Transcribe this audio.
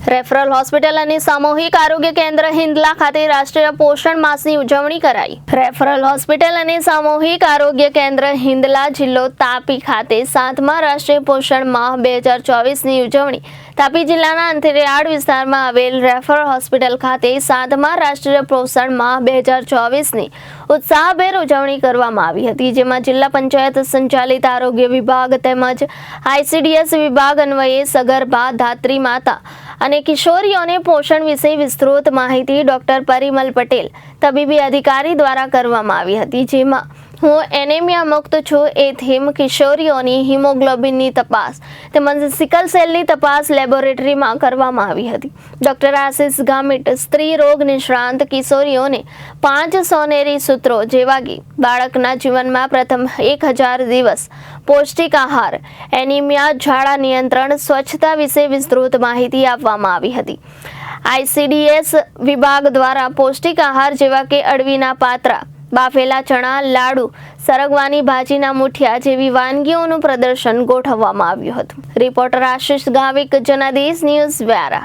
Referral hospital અને સામૂહિક આરોગ્ય કેન્દ્ર હિંદલા ખાતે રાષ્ટ્રીય પોષણ માસની ઉજવણી કરાઈ। રેફરલ હોસ્પિટલ અને સામૂહિક આરોગ્ય કેન્દ્ર હિંદલા જિલ્લો તાપી ખાતે 7મા રાષ્ટ્રીય પોષણ માહ 2024ની ઉજવણી તાપી જિલ્લાના અંતરિયાળ વિસ્તારમાં આવેલ રેફરલ હોસ્પિટલ ખાતે 7મા રાષ્ટ્રીય પોષણ માહ 2024ની ઉત્સાહભેર ઉજવણી કરવામાં આવી હતી, જેમાં જિલ્લા પંચાયત સંચાલિત આરોગ્ય વિભાગ તેમજ ICDS વિભાગ અન્વયે સગર્ભા, ધાત્રી માતા અને કિશોરીઓને પોષણ વિશે વિસ્તૃત માહિતી ડોક્ટર પરિમલ પટેલ તબીબી અધિકારી દ્વારા કરવામાં આવી હતી, જેમાં હું એનેમિયા મુક્ત છું એ થીમ કિશોરીઓની હિમોગ્લોબિનની તપાસ તેમજ સિકલ સેલની તપાસ લેબોરેટરીમાં કરવામાં આવી હતી। ડોક્ટર આશિષ ગામિત સ્ત્રી રોગ નિષ્ણાંત કિશોરીઓને 5 સોનેરી સૂત્રો જેવા કે બાળકના જીવનમાં પ્રથમ 1000 દિવસ, પૌષ્ટિક આહાર, એનિમિયા, ઝાડા નિયંત્રણ, સ્વચ્છતા વિશે વિસ્તૃત માહિતી આપવામાં આવી હતી। ICDS વિભાગ દ્વારા પૌષ્ટિક આહાર જેવા કે અળવીના પાત્રા, બાફેલા ચણા, લાડુ, સરગવાની ભાજીના મુઠિયા જેવી વાનગીઓનું પ્રદર્શન ગોઠવવામાં આવ્યું હતું। Reporter Ashish Gavik, Janadesh news, Vyara.